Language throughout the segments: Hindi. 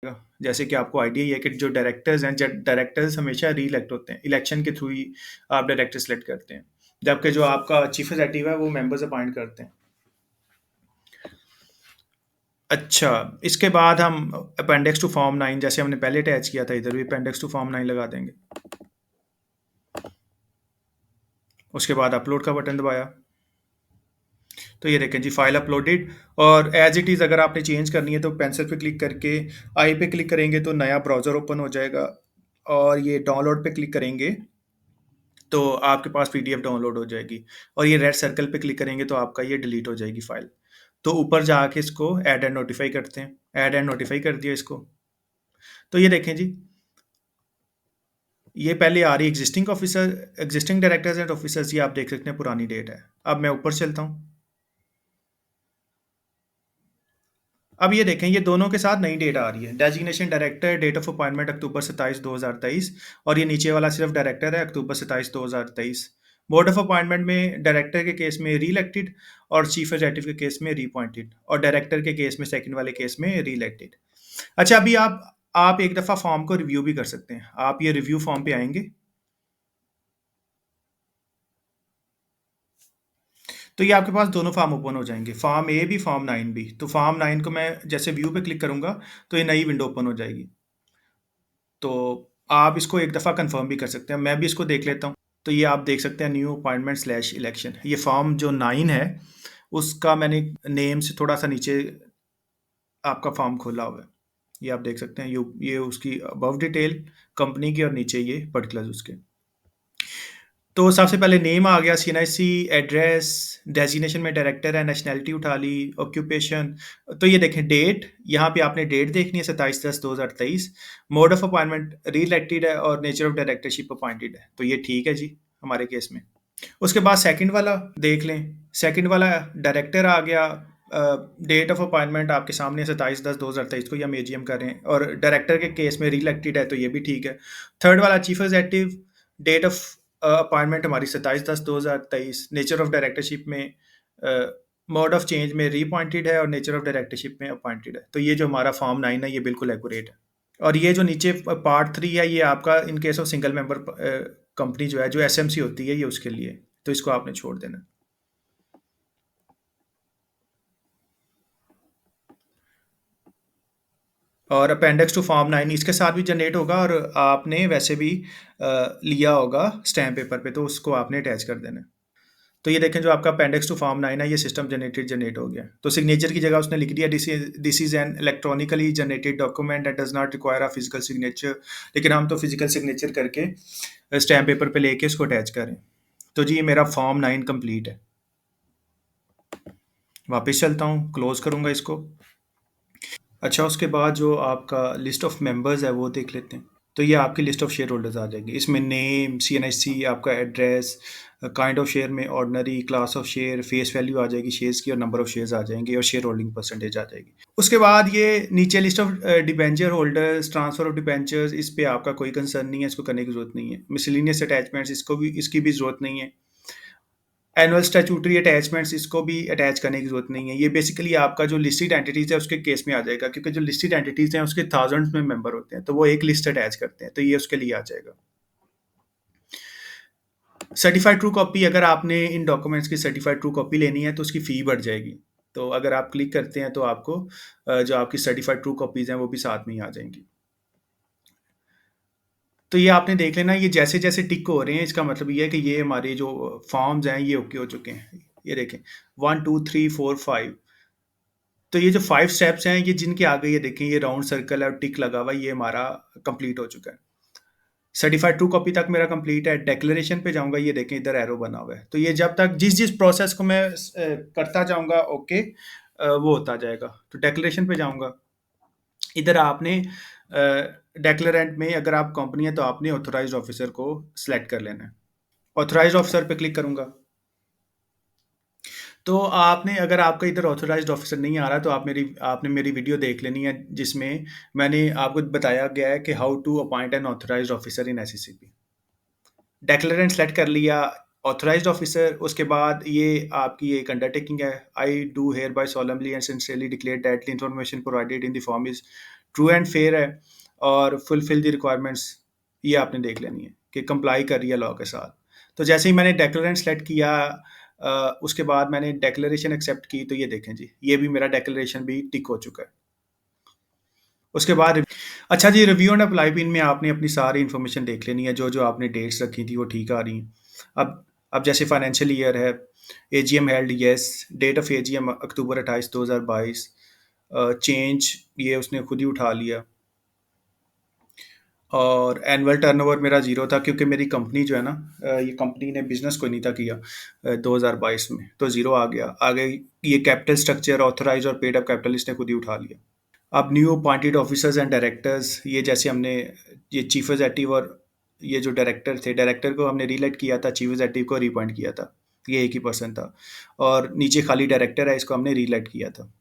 जैसे कि आपको आइडिया ही है कि जो डायरेक्टर्स हैं, डायरेक्टर्स हमेशा री इलेक्ट होते हैं, इलेक्शन के थ्रू ही आप डायरेक्टर सेलेक्ट करते हैं, जबकि जो आपका चीफ एग्जीक्यूटिव है वो मेंबर्स अपॉइंट करते हैं। अच्छा, इसके बाद हम अपेंडिक्स टू फॉर्म 9 जैसे हमने पहले अटैच किया था, इधर भी अपेंडिक्स टू फॉर्म 9 लगा देंगे। उसके बाद अपलोड का बटन दबाया, तो ये देखें जी फाइल अपलोडेड। और एज इट इज़ अगर आपने चेंज करनी है तो पेंसिल पे क्लिक करके आई पे क्लिक करेंगे तो नया ब्राउज़र ओपन हो जाएगा, और ये डाउनलोड पे क्लिक करेंगे तो आपके पास पीडीएफ डाउनलोड हो जाएगी, और ये रेड सर्कल पे क्लिक करेंगे तो आपका ये डिलीट हो जाएगी फाइल। तो ऊपर जाके इसको ऐड एंड नोटिफाई करते हैं, ऐड एंड नोटिफाई कर दिया इसको। तो ये देखें जी, ये पहले आ रही existing officer, existing directors and officers, ये आप देख सकते हैं पुरानी डेट है। अब मैं ऊपर चलता हूँ। अब ये देखें, ये दोनों के साथ नई डेट आ रही है। Designation director date of appointment October 27 2023, और ये नीचे वाला सिर्फ डायरेक्टर है, अक्टूबर 27 2023। बोर्ड ऑफ अपॉइंटमेंट में डायरेक्टर के केस में री इलेक्टेड, और चीफ एग्जीक्यूटिव के केस में रीअपॉइंटेड, और डायरेक्टर के केस में सेकंड वाले केस में री इलेक्टेड। अच्छा, अभी आप एक दफ़ा फॉर्म को रिव्यू भी कर सकते हैं। आप ये रिव्यू फॉर्म पे आएंगे तो ये आपके पास दोनों फॉर्म ओपन हो जाएंगे, फॉर्म ए भी, फॉर्म 9 भी। तो फॉर्म 9 को मैं जैसे व्यू पे क्लिक करूंगा तो ये नई विंडो ओपन हो जाएगी। तो आप इसको एक दफ़ा कंफर्म भी कर सकते हैं, मैं भी इसको देख लेता हूँ। तो ये आप देख सकते हैं न्यू अपॉइंटमेंट स्लैश इलेक्शन, ये फॉर्म जो 9 है उसका मैंने नेम से थोड़ा सा नीचे आपका फॉर्म खोला हुआ है, ये आप देख सकते हैं। ये उसकी अबव डिटेल कंपनी की, और नीचे ये पर्टिकुलर्स उसके। तो सबसे पहले नेम आ गया, सीएनआईसी, एड्रेस, डेजिग्नेशन में डायरेक्टर है, नेशनैलिटी उठा ली, ऑक्यूपेशन। तो ये देखें डेट, यहाँ पे आपने डेट देखनी है 27/10/2023। मोड ऑफ अपॉइंटमेंट री इलेक्टेड है, और नेचर ऑफ डायरेक्टरशिप अपॉइंटेड है, तो ये ठीक है जी हमारे केस में। उसके बाद सेकंड वाला देख लें, सेकंड वाला डायरेक्टर आ गया, डेट ऑफ अपॉइंटमेंट आपके सामने 27/10/2023 को, या हम एजीएम कर रहे हैं, और डायरेक्टर के केस में री इलेक्टेड है, तो ये भी ठीक है। थर्ड वाला chief executive, date of appointment हमारी 27/10/2023, नेचर ऑफ डायरेक्टरशिप में मोड ऑफ चेंज में रीअपॉइंटेड है, और नेचर ऑफ डायरेक्टरशिप में अपॉइंटेड है। तो ये जो हमारा फॉर्म 9 है ये बिल्कुल एक्यूरेट है। और ये जो नीचे पार्ट 3 है, ये आपका in case of single member company जो है, जो एसएमसी होती है, ये उसके लिए, तो इसको आपने छोड़ देना। और अपेंडिक्स टू फॉर्म 9 इसके साथ भी जनरेट होगा, और आपने वैसे भी लिया होगा स्टैम्प पेपर पे, तो उसको आपने अटैच कर देना है। तो ये देखें, जो आपका अपेंडिक्स टू फॉर्म 9 है ये सिस्टम जनरेट हो गया। तो सिग्नेचर की जगह उसने लिख दिया, this is an electronically generated document that does not require a physical signature. लेकिन हम तो फिजिकल सिग्नेचर करके स्टैम्प पेपर पे लेके इसको अटैच करें। तो जी ये मेरा फॉर्म 9 कंप्लीट है। वापस चलता हूँ, क्लोज करूँगा इसको। अच्छा, उसके बाद जो आपका लिस्ट ऑफ मेंबर्स है वो देख लेते हैं। तो ये आपकी लिस्ट ऑफ शेयर होल्डर्स आ जाएगी, इसमें नेम, सीएनआईसी, आपका एड्रेस, काइंड ऑफ शेयर में ordinary, class of share, face value आ जाएगी शेयर्स की, और नंबर ऑफ शेयर्स आ जाएंगे, और शेयर होल्डिंग परसेंटेज आ जाएगी। उसके बाद ये नीचे list of debenture holders, transfer of debentures, इस पे आपका कोई कंसर्न नहीं है, इसको करने की जरूरत नहीं है। मिसलिनियस अटैचमेंट्स, इसकी भी जरूरत नहीं है। एनुअल स्टैट्यूटरी अटैचमेंट्स, इसको भी अटैच करने की जरूरत नहीं है। ये बेसिकली आपका जो लिस्टेड एंटिटीज है उसके केस में आ जाएगा, क्योंकि जो लिस्टेड एंटिटीज हैं उसके थाउजेंड्स में मेंबर होते हैं, तो वो एक लिस्ट अटैच करते हैं, तो ये उसके लिए आ जाएगा। सर्टिफाइड ट्रू कॉपी, अगर आपने इन डॉक्यूमेंट्स की सर्टिफाइड ट्रू कॉपी लेनी है तो उसकी फ़ी बढ़ जाएगी। तो अगर आप क्लिक करते हैं तो आपको जो आपकी सर्टिफाइड ट्रू कॉपीज़ हैं वो भी साथ में ही आ जाएंगी। तो ये आपने देख लेना, ये जैसे जैसे टिक हो रहे हैं इसका मतलब ये है कि ये हमारे जो फॉर्म्स हैं ये ओके हो चुके हैं। ये देखें, 1 2 3 4 5। तो ये जो 5 स्टेप्स हैं, ये जिनके आगे ये देखें, ये राउंड सर्कल है और टिक लगा हुआ है, ये हमारा कंप्लीट हो चुका है। सर्टिफाइड ट्रू कॉपी तक मेरा कंप्लीट है। डिक्लेरेशन पे जाऊंगा, ये देखें इधर एरो बना हुआ है, तो ये जब तक जिस जिस प्रोसेस को मैं करता जाऊंगा ओके, वो होता जाएगा। तो डिक्लेरेशन पे जाऊंगा, इधर आपने डिक्लेरेंट में अगर आप कंपनी है तो आपने ऑथोराइज्ड ऑफिसर को सिलेक्ट कर लेना है। ऑथोराइज्ड ऑफिसर पे क्लिक करूंगा, तो आपने, अगर आपका इधर ऑथराइज्ड ऑफिसर नहीं आ रहा तो आपने मेरी वीडियो देख लेनी है, जिसमें मैंने आपको बताया गया है कि how to appoint an authorised officer in SECP. Declarant select कर लिया, ऑथराइज्ड ऑफिसर, उसके बाद ये आपकी एक अंडरटेकिंग है, I do hereby solemnly and sincerely declare that the information provided in the form is true and fair है और फुलफिल द रिक्वायरमेंट्स, ये आपने देख लेनी है कि कंप्लाई कर रही है लॉ के साथ। तो जैसे ही मैंने डेक्लेरेंट सेलेक्ट किया, उसके बाद मैंने डेक्लेरेशन एक्सेप्ट की, तो ये देखें जी, ये भी मेरा डेक्लेरेशन भी टिक हो चुका है। उसके बाद अच्छा जी, रिव्यू एंड अप्लाई पिन में आपने अपनी सारी इन्फॉर्मेशन देख लेनी है, जो जो आपने डेट्स रखी थी वो ठीक आ रही हैं। अब जैसे फाइनेंशियल ईयर है, AGM held yes, date of AGM October 28 2022, change ये उसने खुद ही उठा लिया, और एनुअल टर्नओवर मेरा ज़ीरो था क्योंकि मेरी कंपनी जो है ना, ये कंपनी ने बिजनेस कोई नहीं था किया 2022 में, तो ज़ीरो आ गया। आगे ये कैपिटल स्ट्रक्चर ऑथराइज और पेड अप कैपिटल इसने खुद ही उठा लिया। अब new appointed officers and directors, ये जैसे हमने ये चीफ एग्जीक्यूटिव और ये जो डायरेक्टर थे, डायरेक्टर को हमने रीइलेक्ट किया था, चीफ एग्जीक्यूटिव को रिअपॉइंट किया था, ये एक ही पर्सन था। और नीचे खाली डायरेक्टर है, इसको हमने रीइलेक्ट किया था।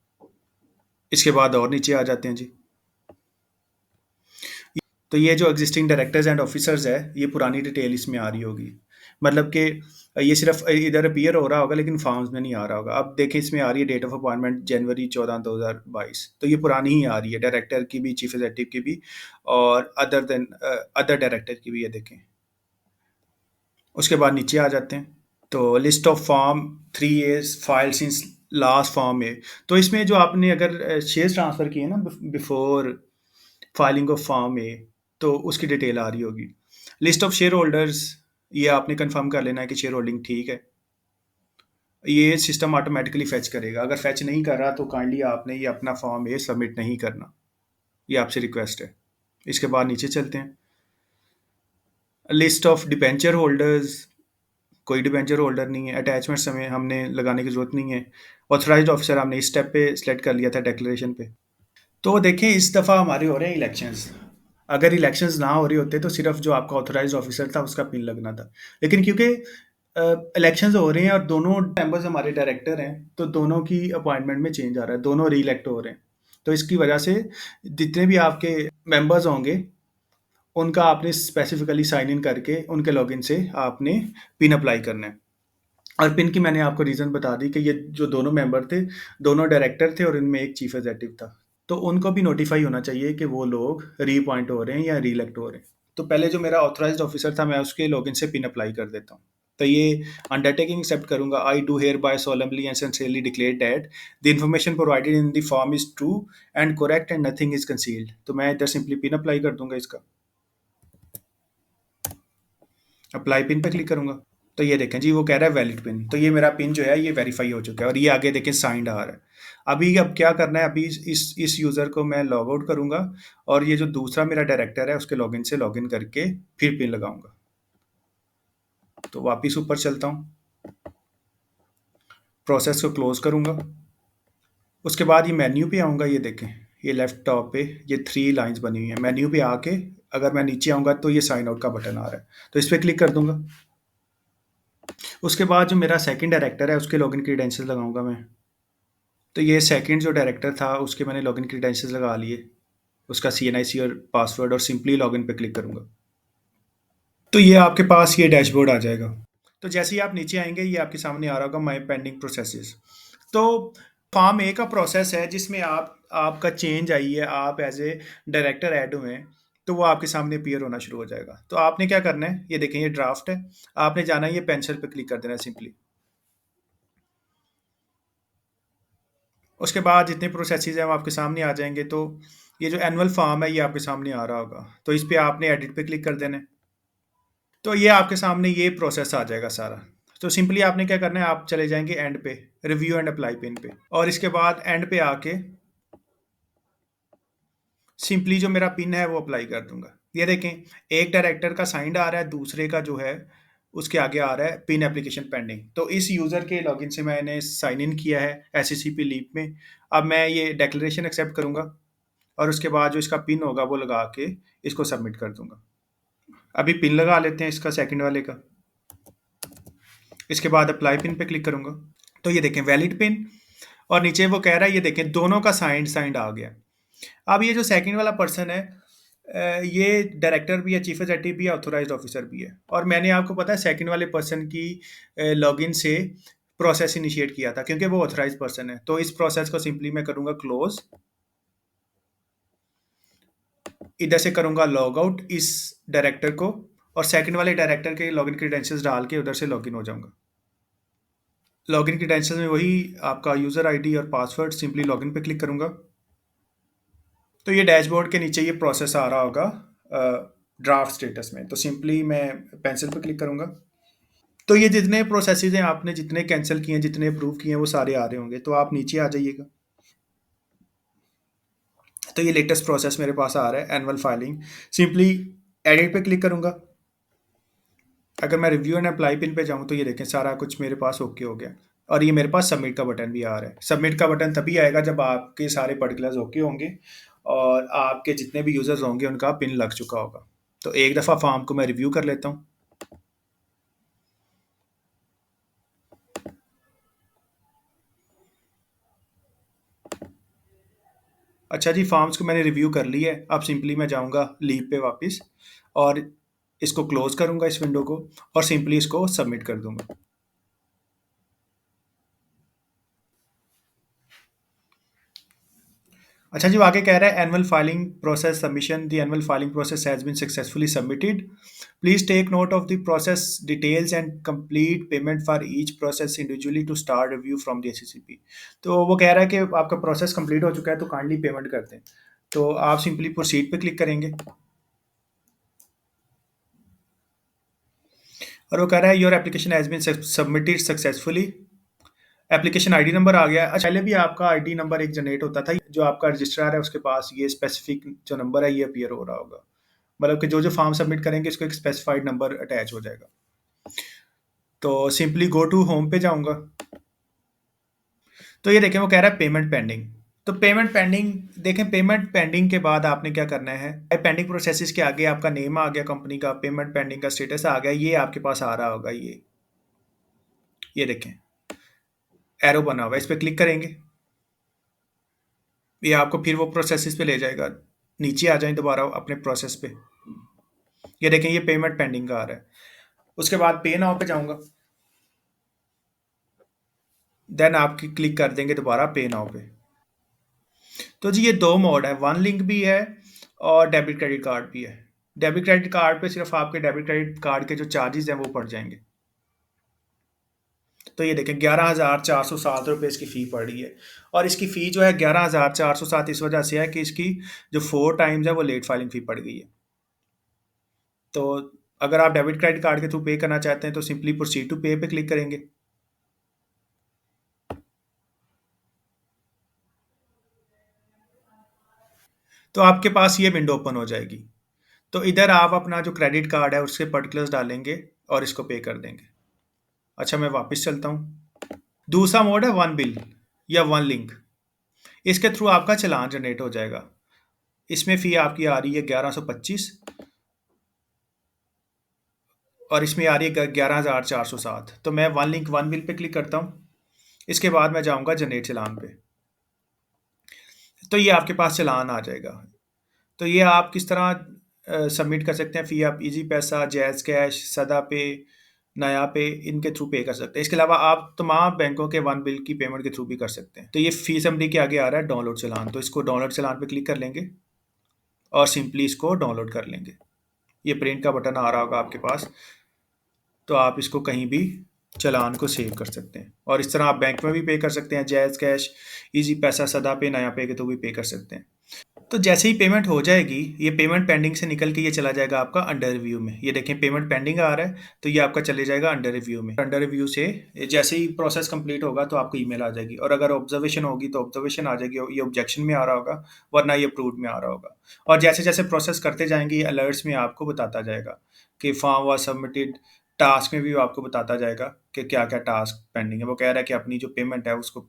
इसके बाद और नीचे आ जाते हैं जी। तो ये जो एग्जिस्टिंग डायरेक्टर्स एंड ऑफिसर्स है, ये पुरानी डिटेल इसमें आ रही होगी, मतलब कि ये सिर्फ इधर अपीयर हो रहा होगा लेकिन फॉर्म्स में नहीं आ रहा होगा। अब देखें, इसमें आ रही है डेट ऑफ अपॉइंटमेंट जनवरी 14 2022, तो ये पुरानी ही आ रही है, डायरेक्टर की भी, चीफ एग्जीक्यूटिव की भी, और अदर डायरेक्टर की भी, ये देखें। उसके बाद नीचे आ जाते हैं, तो list of form 3 file since last form है। तो इसमें जो आपने अगर शेयर ट्रांसफ़र किए ना बिफोर फाइलिंग ऑफ फॉर्म ए, तो उसकी डिटेल आ रही होगी। लिस्ट ऑफ शेयर होल्डर्स, ये आपने कंफर्म कर लेना है कि शेयर होल्डिंग ठीक है। ये सिस्टम ऑटोमेटिकली फेच करेगा, अगर फेच नहीं कर रहा तो काइंडली आपने ये अपना फॉर्म ए सबमिट नहीं करना, ये आपसे रिक्वेस्ट है। इसके बाद नीचे चलते हैं, लिस्ट ऑफ डिबेंचर होल्डर्स, कोई डिबेंचर होल्डर नहीं है। अटैचमेंट्स हमें हमने लगाने की ज़रूरत नहीं है। ऑथराइज्ड ऑफिसर हमने इस स्टेप पे सेलेक्ट कर लिया था डिक्लेरेशन पे। तो देखें, इस दफ़ा हमारे हो रहे हैं इलेक्शंस। अगर इलेक्शंस ना हो रहे होते तो सिर्फ जो आपका ऑथराइज्ड ऑफिसर था उसका पिन लगना था, लेकिन क्योंकि इलेक्शंस हो रहे हैं और दोनों मेंबर्स हमारे डायरेक्टर हैं, तो दोनों की अपॉइंटमेंट में चेंज आ रहा है, दोनों री इलेक्ट हो रहे हैं। तो इसकी वजह से जितने भी आपके मेंबर्स होंगे, उनका आपने स्पेसिफिकली साइन इन करके उनके लॉगिन से आपने पिन अप्लाई करना है। और पिन की मैंने आपको रीज़न बता दी कि ये जो दोनों मेंबर थे, दोनों डायरेक्टर थे और इनमें एक चीफ एग्जीक्यूटिव था। तो उनको भी नोटिफाई होना चाहिए कि वो लोग रीअपॉइंट हो रहे हैं या रीइलेक्ट हो रहे हैं। तो पहले जो मेरा ऑथराइज्ड ऑफिसर था, मैं उसके लॉगिन से पिन अप्लाई कर देता हूँ। तो ये अंडरटेकिंग एक्सेप्ट करूंगा, I do hereby solemnly and sincerely declare that the information provided in the form is true and correct and nothing is concealed. तो मैं इधर सिंपली पिन अप्लाई कर दूंगा, इसका अप्लाई पिन पे क्लिक करूंगा। तो ये देखें जी, वो कह रहा है वैलिड पिन, तो ये मेरा पिन जो है ये वेरीफाई हो चुका है, और ये आगे देखें साइंड आ रहा है। अभी अब क्या करना है, अभी इस यूज़र को मैं लॉग आउट करूंगा, और ये जो दूसरा मेरा डायरेक्टर है उसके लॉगिन से लॉगिन करके फिर पिन लगाऊंगा। तो वापस ऊपर चलता हूँ, प्रोसेस को क्लोज करूंगा। उसके बाद ये मेन्यू पे आऊँगा, ये देखें, ये लेफ्ट टॉप पे ये 3 लाइंस बनी हुई हैं। मेन्यू पे आके अगर मैं नीचे आऊँगा तो ये साइन आउट का बटन आ रहा है, तो इस पर क्लिक कर दूंगा। उसके बाद जो मेरा सेकंड डायरेक्टर है उसके लॉगिन क्रीडेंशियल्स लगाऊंगा मैं। तो ये सेकंड जो डायरेक्टर था उसके मैंने लॉगिन क्रीडेंशियल्स लगा लिए, उसका CNIC और पासवर्ड, और सिंपली लॉगिन पे क्लिक करूंगा। तो ये आपके पास ये डैशबोर्ड आ जाएगा। तो जैसे ही आप नीचे आएंगे, ये आपके सामने आ रहा होगा माई पेंडिंग प्रोसेसेस। तो फॉर्म ए का प्रोसेस है जिसमें आपका चेंज आई है, आप एज ए डायरेक्टर ऐड हुए हैं, तो वो आपके सामने अपीयर होना शुरू हो जाएगा। तो आपने क्या करना है, ये देखें, ये ड्राफ्ट है, आपने जाना है ये पेंसिल पे क्लिक कर देना है सिंपली। उसके बाद जितने प्रोसेसेस हैं वो आपके सामने आ जाएंगे। तो ये जो एनुअल फॉर्म है ये आपके सामने आ रहा होगा, तो इस पे आपने एडिट पे क्लिक कर देना है। तो ये आपके सामने ये प्रोसेस आ जाएगा सारा। तो सिंपली आपने क्या करना है, आप चले जाएंगे एंड पे, रिव्यू एंड अप्लाई पिन पे, और इसके बाद एंड पे आके सिंपली जो मेरा पिन है वो अप्लाई कर दूंगा। ये देखें, एक डायरेक्टर का साइंड आ रहा है, दूसरे का जो है उसके आगे आ रहा है पिन एप्लीकेशन पेंडिंग। तो इस यूज़र के लॉगिन से मैंने साइन इन किया है SCCP लीप में। अब मैं ये डेक्लेरेशन एक्सेप्ट करूंगा, और उसके बाद जो इसका पिन होगा वो लगा के इसको सबमिट कर दूंगा। अभी पिन लगा लेते हैं इसका सेकंड वाले का। इसके बाद अप्लाई पिन पे क्लिक करूंगा, तो ये देखें वैलिड पिन, और नीचे वो कह रहा है, ये देखें दोनों का साइंड साइंड आ गया। अब ये जो सेकंड वाला पर्सन है, ये डायरेक्टर भी है, चीफ एग्जीक्यूटिव भी है, ऑथोराइज्ड ऑफिसर भी है, और मैंने आपको पता है सेकंड वाले पर्सन की लॉगिन से प्रोसेस इनिशिएट किया था क्योंकि वो ऑथराइज्ड पर्सन है। तो इस प्रोसेस को सिंपली मैं करूंगा क्लोज, इधर से करूँगा लॉग आउट इस डायरेक्टर को, और सेकंड वाले डायरेक्टर के लॉगिन क्रेडेंशियल्स डाल के उधर से लॉगिन हो जाऊँगा। लॉगिन क्रेडेंशियल्स में वही आपका यूज़र आईडी और पासवर्ड, सिंपली लॉगिन पे क्लिक करूँगा। तो ये डैशबोर्ड के नीचे ये प्रोसेस आ रहा होगा ड्राफ्ट स्टेटस में, तो सिंपली मैं पेंसिल पे क्लिक करूँगा। तो ये जितने प्रोसेसेस हैं आपने जितने कैंसिल किए हैं, जितने अप्रूव किए हैं, वो सारे आ रहे होंगे, तो आप नीचे आ जाइएगा। तो ये लेटेस्ट प्रोसेस मेरे पास आ रहा है, एनुअल फाइलिंग। सिंपली एडिट पे क्लिक करूँगा। अगर मैं रिव्यू एंड अप्लाई पिन पे जाऊँ तो ये देखें सारा कुछ मेरे पास ओके हो गया, और ये मेरे पास सबमिट का बटन भी आ रहा है। सबमिट का बटन तभी आएगा जब आपके सारे पर्टिकुलर्स ओके होंगे और आपके जितने भी यूज़र्स होंगे उनका पिन लग चुका होगा। तो एक दफ़ा फॉर्म को मैं रिव्यू कर लेता हूँ। अच्छा जी, फॉर्म्स को मैंने रिव्यू कर लिया है। अब सिंपली मैं जाऊँगा लीव पे वापस, और इसको क्लोज़ करूँगा इस विंडो को, और सिंपली इसको सबमिट कर दूँगा। अच्छा जी, वो आगे कह रहा है annual filing process submission, the annual filing process has been successfully submitted. Please take note of the process details and complete payment for each process individually to start review from the SCP. तो वो कह रहा है कि आपका प्रोसेस कंप्लीट हो चुका है, तो काइंडली पेमेंट कर दें। तो आप सिंपली प्रोसीड पे क्लिक करेंगे, और वो कह रहा है your application has been submitted successfully. Application ID number आ गया। अच्छा, पहले भी आपका आईडी नंबर एक जनरेट होता था, जो आपका रजिस्ट्रार है उसके पास ये स्पेसिफिक जो नंबर है ये अपीयर हो रहा होगा। मतलब कि जो जो फॉर्म सबमिट करेंगे इसको एक स्पेसिफाइड नंबर अटैच हो जाएगा। तो सिंपली गो टू होम पे जाऊंगा। तो ये देखें वो कह रहा है पेमेंट पेंडिंग। तो पेमेंट पेंडिंग देखें, पेमेंट पेंडिंग के बाद आपने क्या करना है, पेंडिंग प्रोसेसेस के आगे आपका नेम आ गया कंपनी का, पेमेंट पेंडिंग का स्टेटस आ गया, ये आपके पास आ रहा होगा। ये देखें एरो बना हुआ है, इस पर क्लिक करेंगे, ये आपको फिर वो प्रोसेसेस पे ले जाएगा। नीचे आ जाएं दोबारा अपने प्रोसेस पे, ये देखें ये पेमेंट पेंडिंग का आ रहा है। उसके बाद पे नाउ पे जाऊंगा, देन आप क्लिक कर देंगे दोबारा पे नाउ पे। तो जी ये दो मोड है, वन लिंक भी है और डेबिट क्रेडिट कार्ड भी है। डेबिट क्रेडिट कार्ड पे सिर्फ आपके डेबिट क्रेडिट कार्ड के जो चार्जेस हैं वो पड़ जाएंगे। तो ये देखें 11,407 रुपये इसकी फ़ी पड़ रही है, और इसकी फ़ी जो है 11,407 इस वजह से है कि इसकी जो 4 टाइम्स है वो लेट फाइलिंग फ़ी पड़ गई है। तो अगर आप डेबिट क्रेडिट कार्ड के थ्रू पे करना चाहते हैं तो सिंपली प्रोसीड टू पे पे क्लिक करेंगे। तो आपके पास ये विंडो ओपन हो जाएगी। तो इधर आप अपना जो क्रेडिट कार्ड है उसके पर्टिकुलर्स डालेंगे और इसको पे कर देंगे। अच्छा, मैं वापस चलता हूँ। दूसरा मोड है वन बिल या वन लिंक। इसके थ्रू आपका चालान जनरेट हो जाएगा। इसमें फ़ी आपकी आ रही है 1125, और इसमें आ रही है 11,407। तो मैं one link one bill pay click करता हूँ। इसके बाद मैं जाऊँगा जनरेट चालान पे। तो ये आपके पास चालान आ जाएगा। तो ये आप किस तरह सबमिट कर सकते हैं फ़ी, आप इजी पैसा, जैज़ कैश, सदा पे, नया पे, इनके थ्रू पे कर सकते हैं। इसके अलावा आप तमाम बैंकों के वन बिल की पेमेंट के थ्रू भी कर सकते हैं। तो ये फ़ी समरी के आगे आ रहा है डाउनलोड चालान, तो इसको डाउनलोड चालान पे क्लिक कर लेंगे और सिंपली इसको डाउनलोड कर लेंगे। ये प्रिंट का बटन आ रहा होगा आपके पास, तो आप इसको कहीं भी चालान को सेव कर सकते हैं, और इस तरह आप बैंक में भी पे कर सकते हैं, जैज़ कैश, इजी पैसा, सदा पे, नया पे के थ्रू भी पे कर सकते हैं। तो जैसे ही पेमेंट हो जाएगी, ये पेमेंट पेंडिंग से निकल के ये चला जाएगा आपका अंडर रिव्यू में। ये देखें पेमेंट पेंडिंग आ रहा है, तो ये आपका चले जाएगा अंडर रिव्यू में। अंडर रिव्यू से जैसे ही प्रोसेस कंप्लीट होगा तो आपको ईमेल आ जाएगी, और अगर ऑब्जर्वेशन होगी तो ऑब्जर्वेशन आ जाएगी, ये ऑब्जेक्शन में आ रहा होगा, वरना ये अप्रूव्ड में आ रहा होगा। और जैसे जैसे प्रोसेस करते जाएंगे ये अलर्ट्स में आपको बताता जाएगा कि फॉर्म वाज सबमिटेड। टास्क में भी वो आपको बताता जाएगा कि क्या क्या टास्क पेंडिंग है। वो कह रहा है कि अपनी जो पेमेंट है उसको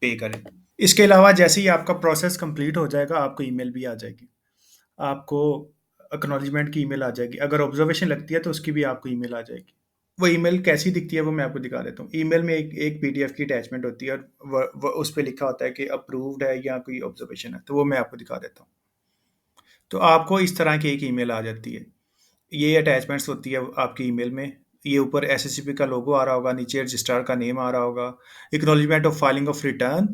पे करें। इसके अलावा जैसे ही आपका प्रोसेस कंप्लीट हो जाएगा आपको ईमेल भी आ जाएगी, आपको एक्नॉलेजमेंट की ईमेल आ जाएगी। अगर ऑब्जर्वेशन लगती है तो उसकी भी आपको ईमेल आ जाएगी। वो ईमेल कैसी दिखती है वो मैं आपको दिखा देता हूँ। ईमेल में एक पीडीएफ की अटैचमेंट होती है, और उस पे लिखा होता है कि अप्रूव्ड है या कोई ऑब्जर्वेशन है, तो वो मैं आपको दिखा देता हूँ। तो आपको इस तरह की एक ईमेल आ जाती है। ये अटैचमेंट्स होती है आपकी ईमेल में। ये ऊपर एसएससीपी का लोगो आ रहा होगा, नीचे रजिस्ट्रार का नेम आ रहा होगा, acknowledgement of filing of return,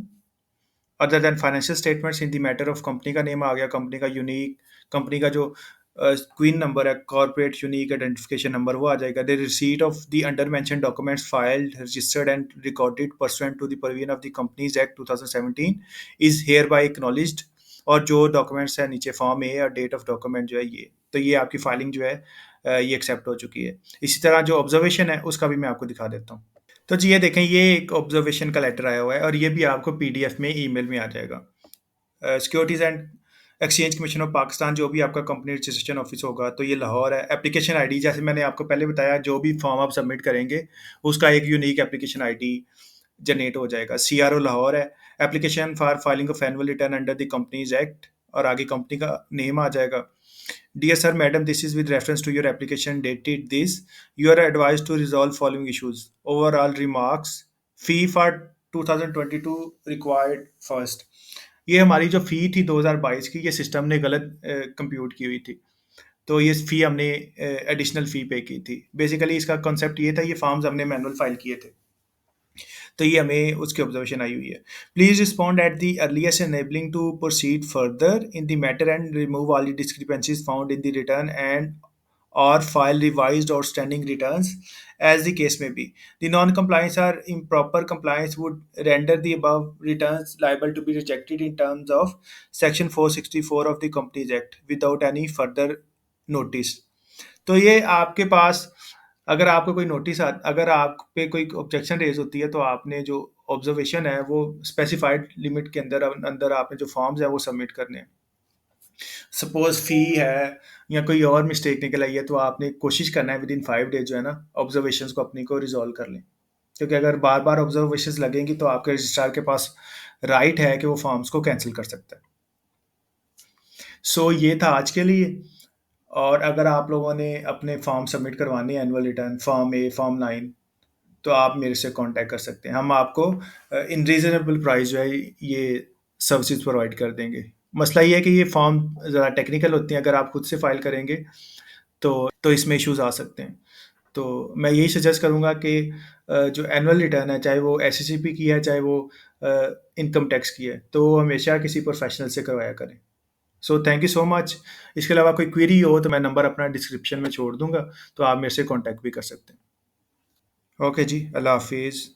other than financial statements in the matter of company का नेम आ गया, कंपनी का यूनिक, कंपनी का जो क्वीन नंबर है, कॉर्पोरेट यूनिक आइडेंटिफिकेशन नंबर, वो आ जाएगा। The receipt of the undermentioned documents filed, registered and recorded pursuant to the provision of the companies act 2017 is hereby acknowledged. और जो डॉक्यूमेंट्स है नीचे फॉर्म ए और डेट ऑफ डॉक्यूमेंट जो है ये, तो ये आपकी फाइलिंग जो है ये एक्सेप्ट हो चुकी है। इसी तरह जो ऑब्जर्वेशन है उसका भी मैं आपको दिखा देता हूँ। तो जी ये देखें, ये एक ऑब्जर्वेशन का लेटर आया हुआ है और ये भी आपको पीडीएफ में ईमेल में आ जाएगा। Securities and exchange commission of Pakistan, जो भी आपका कंपनी रजिस्ट्रेशन ऑफिस होगा तो ये लाहौर है। एप्लीकेशन आईडी, जैसे मैंने आपको पहले बताया, जो भी फॉर्म आप सबमिट करेंगे उसका एक यूनिक एप्लीकेशन आईडी जनरेट हो जाएगा। सीआरओ लाहौर है। Application for filing of annual return under the companies act, और आगे कंपनी का नेम आ जाएगा। Dear sir, madam, this is with reference to your application dated this. You are advised to resolve following issues. Overall remarks. Fee for 2022 required first. ये हमारी जो फ़ी थी 2022 की, ये सिस्टम ने गलत कंप्यूट की हुई थी। तो ये फ़ी हमने एडिशनल फ़ी पे की थी। बेसिकली इसका कॉन्सेप्ट ये था, ये फॉर्म्स हमने मैनुअल फाइल किए थे। तो ये हमें उसकी ऑब्जर्वेशन आई हुई है। Please respond at the earliest enabling to proceed further in the matter and remove all the discrepancies found in the return and or file revised outstanding returns as the case may be. The non-compliance or improper compliance would render the above returns liable to be rejected in terms of Section 464 of the Companies Act without any further notice. तो ये आपके पास, अगर आपको कोई नोटिस अगर आप पे कोई ऑब्जेक्शन रेज होती है, तो आपने जो ऑब्जर्वेशन है वो स्पेसिफाइड लिमिट के अंदर अंदर आपने जो फॉर्म्स है वो सबमिट करने हैं। सपोज फी है या कोई और मिस्टेक निकल आई है, तो आपने कोशिश करना है विद इन 5 डेज जो है ना, ऑब्जर्वेशन को अपनी को रिजॉल्व कर लें। क्योंकि अगर बार बार ऑब्जर्वेशन लगेंगी तो आपके रजिस्ट्रार के पास राइट है कि वो फॉर्म्स को कैंसिल कर सकता है। सो ये था आज के लिए। और अगर आप लोगों ने अपने फॉर्म सबमिट करवाने हैं, एनुअल रिटर्न फॉर्म ए, फॉर्म 9, तो आप मेरे से कांटेक्ट कर सकते हैं। हम आपको इन रीज़नेबल प्राइस जो है ये सर्विसेज प्रोवाइड कर देंगे। मसला ये है कि ये फॉर्म ज़रा टेक्निकल होते हैं, अगर आप खुद से फाइल करेंगे तो इसमें इश्यूज़ आ सकते हैं। तो मैं यही सजेस्ट करूँगा कि जो एनुअल रिटर्न है, चाहे वो एसएससीपी की है, चाहे वो इनकम टैक्स की है, तो वो हमेशा किसी प्रोफेशनल से करवाया करें। So thank you so much. इसके अलावा कोई क्वेरी हो तो मैं नंबर अपना डिस्क्रिप्शन में छोड़ दूँगा, तो आप मेरे से कॉन्टैक्ट भी कर सकते हैं। ओके जी, अल्लाह हाफिज़।